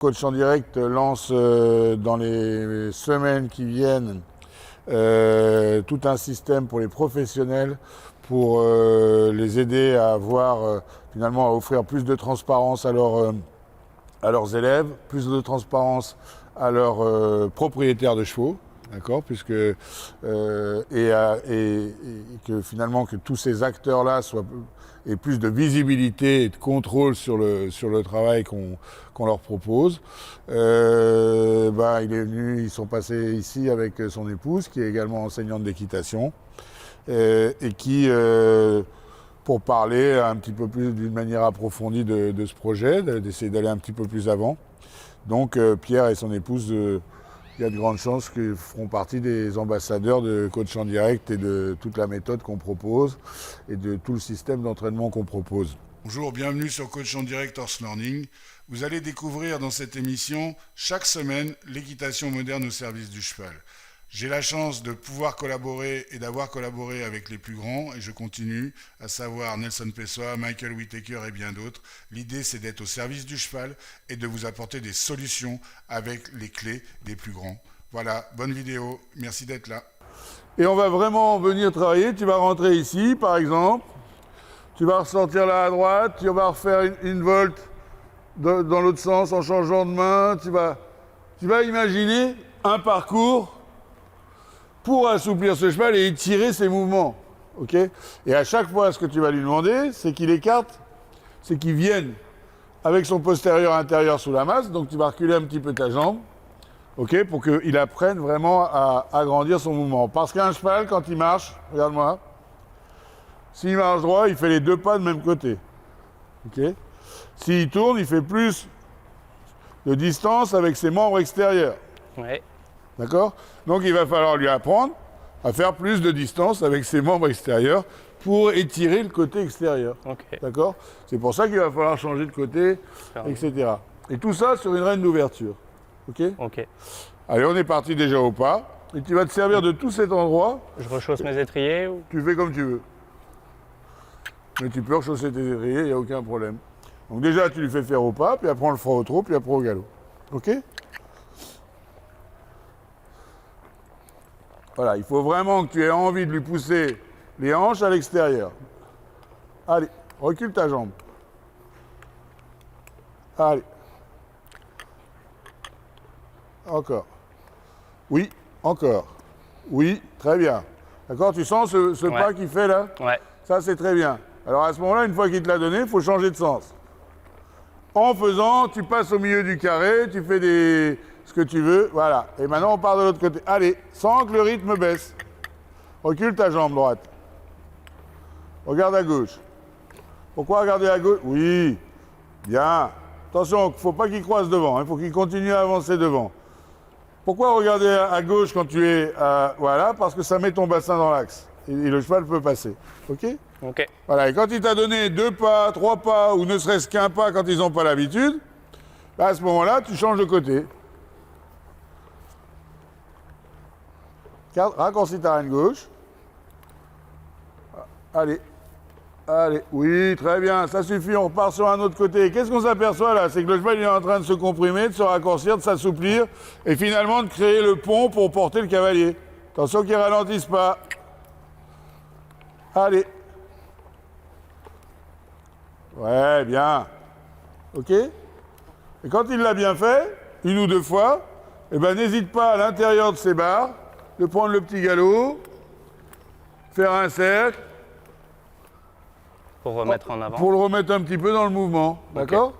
Coach en direct lance dans les semaines qui viennent tout un système pour les professionnels pour les aider à avoir finalement à offrir plus de transparence à leurs élèves, plus de transparence à leurs propriétaires de chevaux, d'accord, puisque et que finalement que tous ces acteurs-là aient plus de visibilité et de contrôle sur le travail qu'on leur propose. Il est venu, ils sont passés ici avec son épouse, qui est également enseignante d'équitation, et qui pour parler un petit peu plus d'une manière approfondie de ce projet, d'essayer d'aller un petit peu plus avant. Donc Pierre et son épouse, il y a de grandes chances qu'ils feront partie des ambassadeurs de Coach en direct et de toute la méthode qu'on propose et de tout le système d'entraînement qu'on propose. Bonjour, bienvenue sur Coach en direct Horse Learning. Vous allez découvrir dans cette émission chaque semaine l'équitation moderne au service du cheval. J'ai la chance de pouvoir collaborer et d'avoir collaboré avec les plus grands et je continue, à savoir Nelson Pessoa, Michael Whittaker et bien d'autres. L'idée c'est d'être au service du cheval et de vous apporter des solutions avec les clés des plus grands. Voilà, bonne vidéo, merci d'être là. Et on va vraiment venir travailler, tu vas rentrer ici par exemple, tu vas ressortir là à droite, tu vas refaire une volte dans l'autre sens en changeant de main, tu vas imaginer un parcours pour assouplir ce cheval et étirer ses mouvements. Okay, et à chaque fois, ce que tu vas lui demander, c'est qu'il écarte, c'est qu'il vienne avec son postérieur intérieur sous la masse. Donc tu vas reculer un petit peu ta jambe, okay, pour qu'il apprenne vraiment à agrandir son mouvement. Parce qu'un cheval, quand il marche, regarde-moi, s'il marche droit, il fait les deux pas de même côté. Okay. S'il tourne, il fait plus de distance avec ses membres extérieurs. Ouais. D'accord ? Donc il va falloir lui apprendre à faire plus de distance avec ses membres extérieurs pour étirer le côté extérieur. Okay. D'accord ? C'est pour ça qu'il va falloir changer de côté, etc. Et tout ça sur une reine d'ouverture. Ok ? Ok. Allez, on est parti déjà au pas. Et tu vas te servir de tout cet endroit. Je rechausse mes étriers ou... Tu fais comme tu veux. Mais tu peux rechausser tes étriers, il n'y a aucun problème. Donc déjà, tu lui fais faire au pas, puis après on le fera au trot, puis après au galop. Ok ? Voilà, il faut vraiment que tu aies envie de lui pousser les hanches à l'extérieur. Allez, recule ta jambe. Allez. Encore. Oui, encore. Oui, très bien. D'accord, tu sens ce Ouais. pas qu'il fait là ? Ouais. Ça, c'est très bien. Alors à ce moment-là, une fois qu'il te l'a donné, il faut changer de sens. En faisant, tu passes au milieu du carré, tu fais ce que tu veux, voilà. Et maintenant, on part de l'autre côté. Allez, sans que le rythme baisse. Recule ta jambe droite. Regarde à gauche. Pourquoi regarder à gauche ? Oui, bien. Attention, il ne faut pas qu'il croise devant, il faut qu'il continue à avancer devant. Pourquoi regarder à gauche quand tu es... voilà, parce que ça met ton bassin dans l'axe. Et le cheval peut passer. OK ? Ok. Voilà, et quand il t'a donné 2 pas, 3 pas, ou ne serait-ce qu'un pas quand ils n'ont pas l'habitude, là, à ce moment-là, tu changes de côté. Raccourcis ta reine gauche. Allez. Allez. Oui, très bien, ça suffit, on repart sur un autre côté. Qu'est-ce qu'on s'aperçoit là ? C'est que le cheval il est en train de se comprimer, de se raccourcir, de s'assouplir, et finalement de créer le pont pour porter le cavalier. Attention qu'il ne ralentisse pas. Allez. Ouais, bien. OK ? Et quand il l'a bien fait, une ou deux fois, eh ben, n'hésite pas à l'intérieur de ses barres, de prendre le petit galop, faire un cercle, Pour remettre en avant. pour le remettre un petit peu dans le mouvement. D'accord ?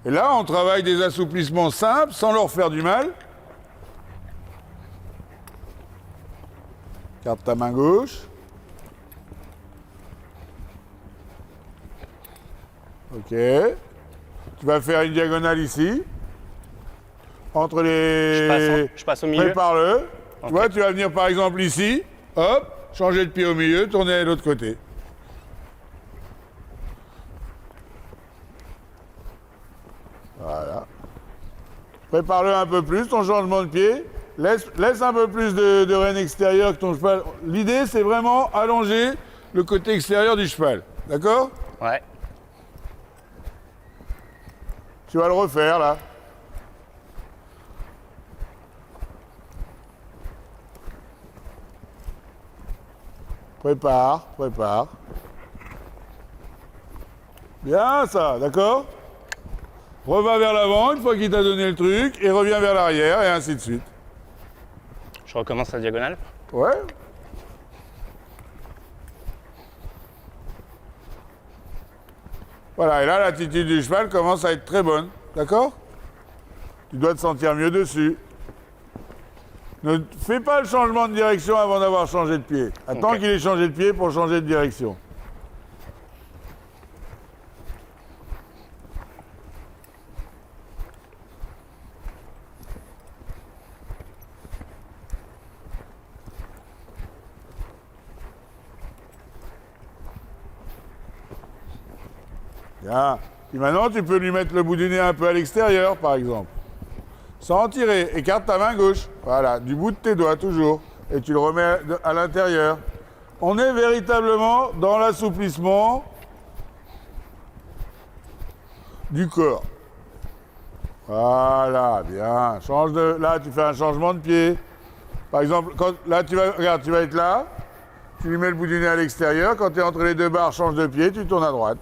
Et là, on travaille des assouplissements simples, sans leur faire du mal. Garde ta main gauche. Ok. Tu vas faire une diagonale ici. Entre les... Je passe au milieu. Prépare-le. Ok. Tu vois, tu vas venir par exemple ici. Hop, changer de pied au milieu, tourner à l'autre côté. Voilà. Prépare-le un peu plus, ton changement de pied. Laisse un peu plus de rêne extérieure que ton cheval. L'idée, c'est vraiment allonger le côté extérieur du cheval. D'accord ? Ouais. Tu vas le refaire là. Prépare, prépare. Bien ça, d'accord? Reviens vers l'avant une fois qu'il t'a donné le truc et reviens vers l'arrière et ainsi de suite. Je recommence la diagonale. Ouais. Voilà, et là l'attitude du cheval commence à être très bonne, d'accord? Tu dois te sentir mieux dessus. Ne fais pas le changement de direction avant d'avoir changé de pied. Attends Ok. qu'il ait changé de pied pour changer de direction. Bien. Et maintenant, tu peux lui mettre le bout du nez un peu à l'extérieur, par exemple. Sans tirer. Écarte ta main gauche. Voilà, du bout de tes doigts, toujours. Et tu le remets à l'intérieur. On est véritablement dans l'assouplissement du corps. Voilà, bien. Change de... Là, tu fais un changement de pied. Par exemple, là, regarde, tu vas être là. Tu lui mets le bout du nez à l'extérieur. Quand tu es entre les deux barres, change de pied, tu tournes à droite.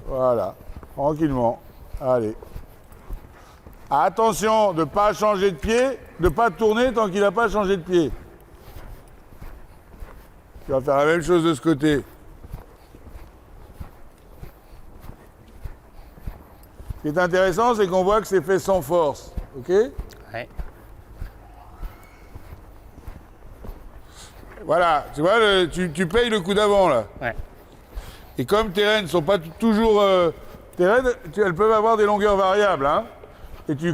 Voilà, tranquillement. Allez. Attention de ne pas changer de pied, de ne pas tourner tant qu'il n'a pas changé de pied. Tu vas faire la même chose de ce côté. Ce qui est intéressant, c'est qu'on voit que c'est fait sans force. Ok? Ouais. Voilà, tu vois, tu payes le coup d'avant là. Ouais. Et comme tes rênes ne sont pas toujours... tes rênes, elles peuvent avoir des longueurs variables. Hein, et tu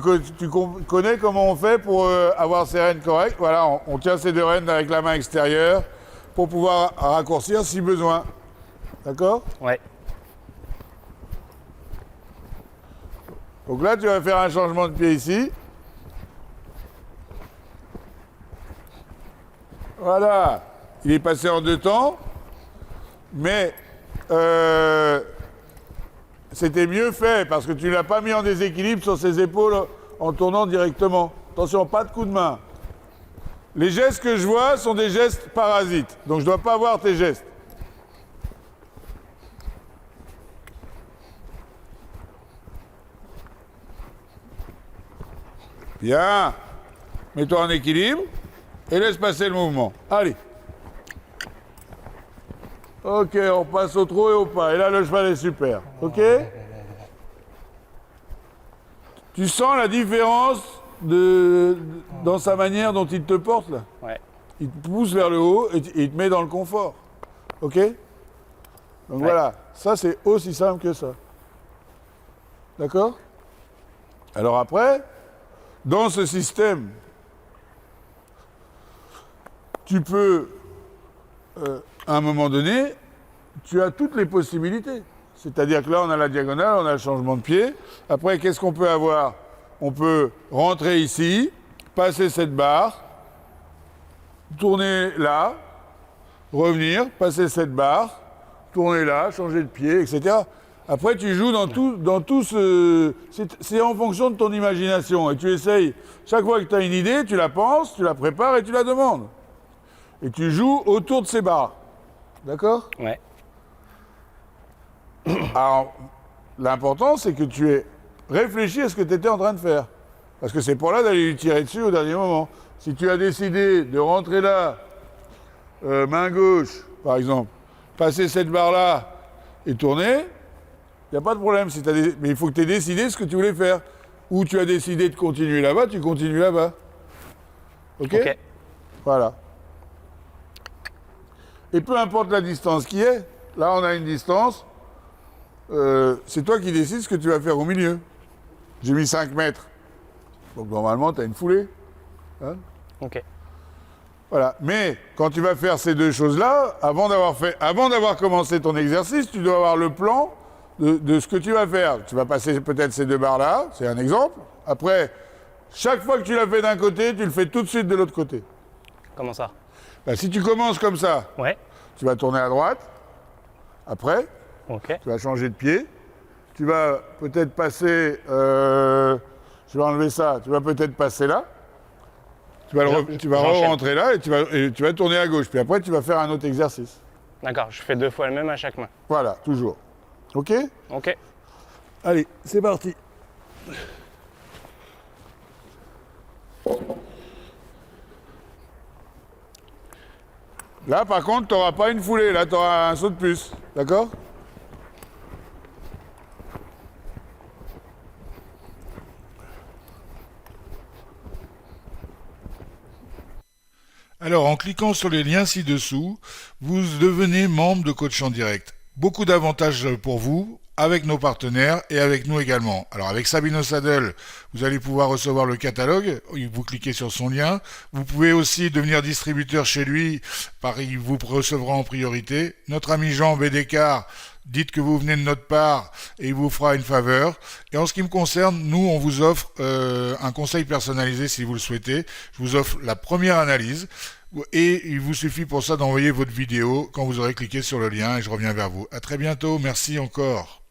connais comment on fait pour avoir ces rênes correctes. Voilà, on tient ces deux rênes avec la main extérieure pour pouvoir raccourcir si besoin. D'accord? Ouais. Donc là, tu vas faire un changement de pied ici. Voilà. Il est passé en deux temps. Mais... c'était mieux fait parce que tu ne l'as pas mis en déséquilibre sur ses épaules en tournant directement. Attention, pas de coup de main. Les gestes que je vois sont des gestes parasites, donc je ne dois pas voir tes gestes. Bien. Mets-toi en équilibre et laisse passer le mouvement. Allez. Ok, on passe au trot et au pas. Et là, le cheval est super. Ok? Tu sens la différence dans sa manière dont il te porte, là? Ouais. Il te pousse vers le haut et il te met dans le confort. Ok? Donc voilà, ça c'est aussi simple que ça. D'accord? Alors après, dans ce système, tu peux... à un moment donné, tu as toutes les possibilités. C'est-à-dire que là, on a la diagonale, on a le changement de pied. Après, qu'est-ce qu'on peut avoir? On peut rentrer ici, passer cette barre, tourner là, revenir, passer cette barre, tourner là, changer de pied, etc. Après, tu joues dans tout ce... C'est en fonction de ton imagination. Et tu essayes, chaque fois que tu as une idée, tu la penses, tu la prépares et tu la demandes. Et tu joues autour de ces barres. D'accord? Ouais. Alors, l'important, c'est que tu aies réfléchi à ce que tu étais en train de faire. Parce que c'est pour là d'aller lui tirer dessus au dernier moment. Si tu as décidé de rentrer là, main gauche, par exemple, passer cette barre-là et tourner, il n'y a pas de problème. Mais il faut que tu aies décidé ce que tu voulais faire. Ou tu as décidé de continuer là-bas, tu continues là-bas. OK? Ok. Voilà. Et peu importe la distance qui est, là on a une distance, c'est toi qui décides ce que tu vas faire au milieu. J'ai mis 5 mètres. Donc normalement tu as une foulée. Hein? Ok. Voilà. Mais quand tu vas faire ces deux choses-là, avant d'avoir commencé ton exercice, tu dois avoir le plan de ce que tu vas faire. Tu vas passer peut-être ces deux barres-là, c'est un exemple. Après, chaque fois que tu l'as fait d'un côté, tu le fais tout de suite de l'autre côté. Comment ça? Ben, si tu commences comme ça, Ouais. tu vas tourner à droite. Après, Ok. tu vas changer de pied. tu vas peut-être passer, je vais enlever ça, tu vas peut-être passer là, tu vas J'enchaîne. re-rentrer là et tu vas tourner à gauche. Puis après, tu vas faire un autre exercice. D'accord, je fais 2 fois le même à chaque main. Voilà, toujours. OK? Ok. Allez, c'est parti. Là, par contre, tu n'auras pas une foulée, là, tu auras un saut de plus. D'accord? Alors, en cliquant sur les liens ci-dessous, vous devenez membre de Coach en Direct. Beaucoup d'avantages pour vous, avec nos partenaires et avec nous également. Alors, avec Sabino Saddle, vous allez pouvoir recevoir le catalogue. Vous cliquez sur son lien. Vous pouvez aussi devenir distributeur chez lui. Il vous recevra en priorité. Notre ami Jean Bédécard, dites que vous venez de notre part et il vous fera une faveur. Et en ce qui me concerne, nous, on vous offre un conseil personnalisé si vous le souhaitez. Je vous offre la première analyse et il vous suffit pour ça d'envoyer votre vidéo quand vous aurez cliqué sur le lien et je reviens vers vous. À très bientôt. Merci encore.